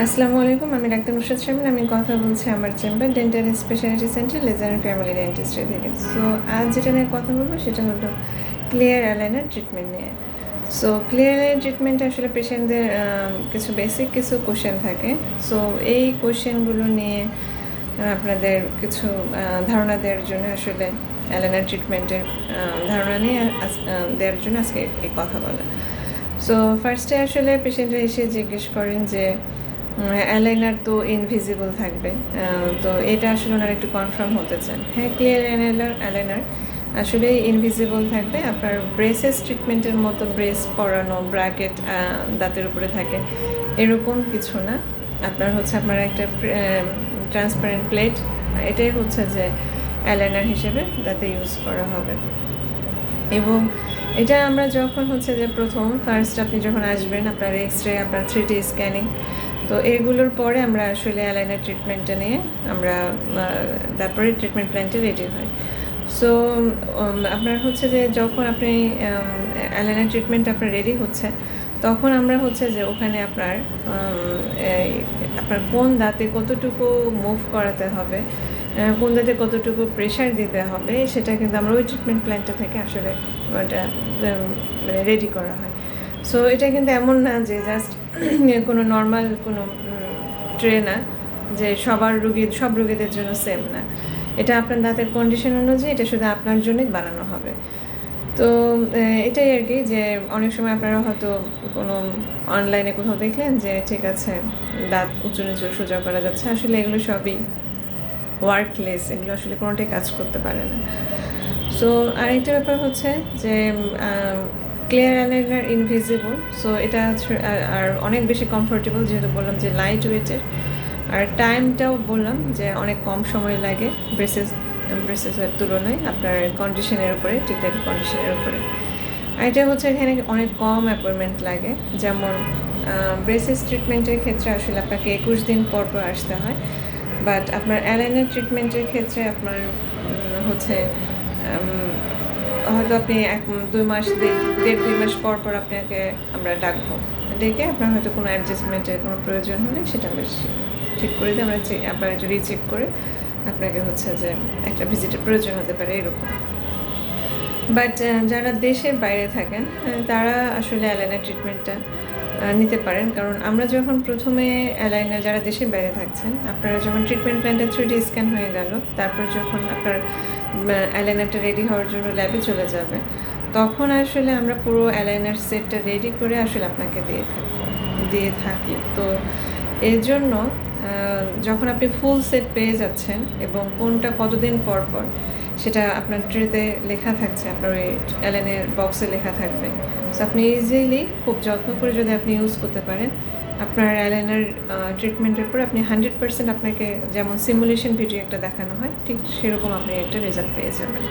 আসসালামু আলাইকুম, আমি ডাক্তার নুসরাত শামিল। আমি কথা বলছি আমার chamber dental speciality centre laser and family dentistry থেকে। সো আজ যেটা নিয়ে কথা বলবো সেটা হলো ক্লিয়ার অ্যালাইনার ট্রিটমেন্ট নিয়ে। সো ক্লিয়ার অ্যালাইনার ট্রিটমেন্টে আসলে পেশেন্টদের কিছু বেসিক কিছু কোশ্চেন থাকে। সো এই কোশ্চেনগুলো নিয়ে আপনাদের কিছু ধারণা দেওয়ার জন্য আসলে অ্যালাইনার ট্রিটমেন্টের ধারণা নিয়ে দেওয়ার জন্য আজকে এই কথা বলা। সো ফার্স্টে আসলে পেশেন্টরা এসে জিজ্ঞেস করেন যে অ্যালাইনার তো ইনভিজিবল থাকবে, তো এটা আসলে ওনারা একটু কনফার্ম হতে চান। হ্যাঁ, ক্লিয়ার অ্যালাইনার আসলে ইনভিজিবল থাকবে। আপনার ব্রেসেস ট্রিটমেন্টের মতো ব্রেস পরানো, ব্র্যাকেট দাঁতের উপরে থাকে এরকম কিছু না। আপনার একটা ট্রান্সপারেন্ট প্লেট, এটাই হচ্ছে যে অ্যালাইনার হিসেবে দাঁতে ইউজ করা হবে। এবং এটা আমরা যখন যে ফার্স্ট আপনি যখন আসবেন, আপনার এক্স-রে, আপনার 3D স্ক্যানিং, তো এগুলোর পরে আমরা আসলে অ্যালাইনার ট্রিটমেন্টটা নিয়ে আমরা তারপরে ট্রিটমেন্ট প্ল্যানটা রেডি হয়। সো আপনার যে যখন আপনি অ্যালাইনার ট্রিটমেন্ট আপনার রেডি হচ্ছে, তখন আমরা যে ওখানে আপনার কোন দাঁতে কতটুকু মুভ করাতে হবে, কোন দাঁতে কতটুকু প্রেশার দিতে হবে, সেটা কিন্তু আমরা ওই ট্রিটমেন্ট প্ল্যানটা থেকে আসলে ওটা মানে রেডি করা হয়। সো এটা কিন্তু এমন না যে জাস্ট কোনো নর্মাল কোনো ট্রে না, যে সব রোগীদের জন্য সেম না। এটা আপনার দাঁতের কন্ডিশন অনুযায়ী এটা শুধু আপনার জন্যই বানানো হবে। তো এটাই আর কি, যে অনেক সময় আপনারা হয়তো কোনো অনলাইনে কোথাও দেখলেন যে ঠিক আছে দাঁত উঁচু নিচু সোজা করা যাচ্ছে, আসলে এগুলো সবই ওয়ার্কলেস, এগুলো আসলে কোনোটাই কাজ করতে পারে না। সো আরেকটা ব্যাপার যে ক্লিয়ার অ্যালাইনার ইনভিজিবল। সো এটা আর অনেক বেশি কমফোর্টেবল, যেহেতু বললাম যে লাইট ওয়েটের, আর টাইমটাও বললাম যে অনেক কম সময় লাগে ব্রেসেসের তুলনায় আপনার কন্ডিশনের উপরে, টিথের কন্ডিশনের উপরে। আর এটা এখানে অনেক কম অ্যাপয়েন্টমেন্ট লাগে। যেমন ব্রেসেস ট্রিটমেন্টের ক্ষেত্রে আসলে আপনাকে 21 দিন পর আসতে হয়, বাট আপনার অ্যালাইনার ট্রিটমেন্টের ক্ষেত্রে আপনার হয়তো আপনি 2 মাস, 1.5-2 মাস পর আপনাকে আমরা ডাকবো, ডেকে আপনার হয়তো কোনো অ্যাডজাস্টমেন্টের কোনো প্রয়োজন হলে সেটা আমরা ঠিক করে দিই। আমরা আবার এটা রিচেক করে আপনাকে যে একটা ভিজিটের প্রয়োজন হতে পারে এরকম। বাট যারা দেশের বাইরে থাকেন তারা আসলে অ্যালাইনার ট্রিটমেন্টটা নিতে পারেন, কারণ আমরা যখন প্রথমে অ্যালাইনার, যারা দেশের বাইরে থাকছেন, আপনারা যখন ট্রিটমেন্ট প্ল্যানটা 3D স্ক্যান হয়ে গেল, তারপর যখন আপনার অ্যালাইনারটা রেডি হওয়ার জন্য ল্যাবে চলে যাবে, তখন আসলে আমরা পুরো অ্যালাইনার সেটটা রেডি করে আসলে আপনাকে দিয়ে থাকি। তো এর জন্য যখন আপনি ফুল সেট পেয়ে যাচ্ছেন এবং কোনটা কতদিন পর সেটা আপনার ট্রেতে লেখা থাকছে, আপনার ওই অ্যালাইনের বক্সে লেখা থাকবে। সো আপনি ইজিলি খুব যত্ন করে যদি আপনি ইউজ করতে পারেন, আপনার অ্যালাইনার ট্রিটমেন্টের পর আপনি 100% আপনাকে যেমন সিমুলেশন ভিডিও একটা দেখানো হয়, ঠিক সেরকম আপনি একটা রেজাল্ট পেয়ে যাবেন।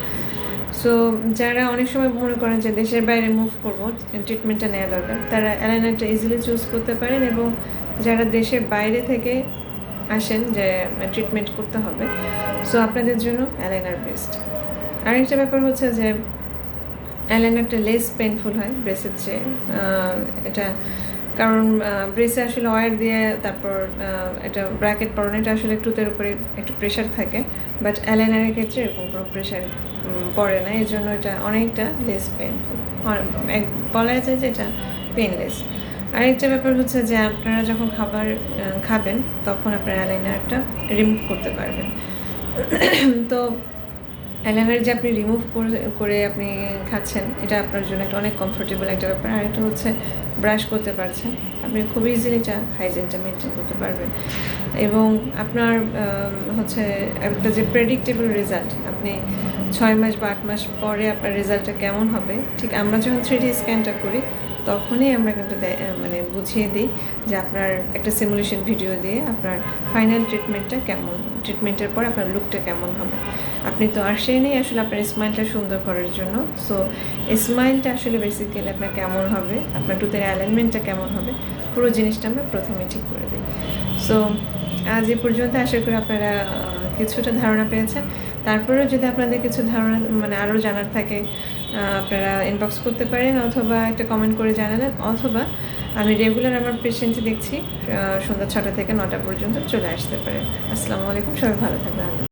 সো যারা অনেক সময় মনে করেন যে দেশের বাইরে মুভ করবো, ট্রিটমেন্টটা নেওয়া দরকার, তারা অ্যালাইনারটা ইজিলি চুজ করতে পারেন। এবং যারা দেশের বাইরে থেকে আসেন যে ট্রিটমেন্ট করতে হবে, সো আপনাদের জন্য অ্যালাইনার বেস্ট। আরেকটা ব্যাপার যে অ্যালাইনারটা লেস পেনফুল হয় ব্রেসের চেয়ে। এটা কারণ ব্রেসে আসলে ওয়্যার দিয়ে তারপর এটা ব্র্যাকেট পরানো, এটা আসলে টুথের উপরে একটু প্রেশার থাকে, বাট অ্যালাইনারের ক্ষেত্রে এরকম কোনো প্রেশার পড়ে না, এই জন্য এটা অনেকটা লেস পেনফুল, বলা যায় যে এটা পেনলেস। আরেকটা ব্যাপার যে আপনারা যখন খাবেন তখন আপনার অ্যালাইনারটা রিমুভ করতে পারবেন। তো অ্যালাইনার যে আপনি রিমুভ করে আপনি খাচ্ছেন, এটা আপনার জন্য একটা অনেক কমফোর্টেবল একটা ব্যাপার। আর একটা ব্রাশ করতে পারছেন, আপনি খুব ইজিলি এটা হাইজিনটা মেনটেন করতে পারবেন। এবং আপনার একটা যে প্রেডিক্টেবল রেজাল্ট, আপনি 6 মাস বা 8 মাস পরে আপনার রেজাল্টটা কেমন হবে, ঠিক আমরা যখন 3D স্ক্যানটা করি তখনই আমরা কিন্তু বুঝিয়ে দিই যে আপনার একটা সিমুলেশন ভিডিও দিয়ে আপনার ফাইনাল ট্রিটমেন্টের পর আপনার লুকটা কেমন হবে। আপনি তো আসেনই আসলে আপনার স্মাইলটা সুন্দর করার জন্য। সো স্মাইলটা আসলে বেসিক্যালি আপনার কেমন হবে, আপনার টুথের অ্যালাইনমেন্টটা কেমন হবে, পুরো জিনিসটা আমরা প্রথমে ঠিক করে দিই। সো আজ এ পর্যন্ত আশা করি আপনারা কিছুটা ধারণা পেয়েছেন। তারপরেও যদি আপনাদের কিছু ধারণা আরও জানার থাকে, আপনারা ইনবক্স করতে পারেন, অথবা একটা কমেন্ট করে জানালেন, অথবা আমি রেগুলার আমার পেশেন্ট দেখছি, সন্ধ্যা 6টা থেকে 9টা পর্যন্ত চলে আসতে পারে। আসসালামু আলাইকুম, সবাই ভালো থাকবেন।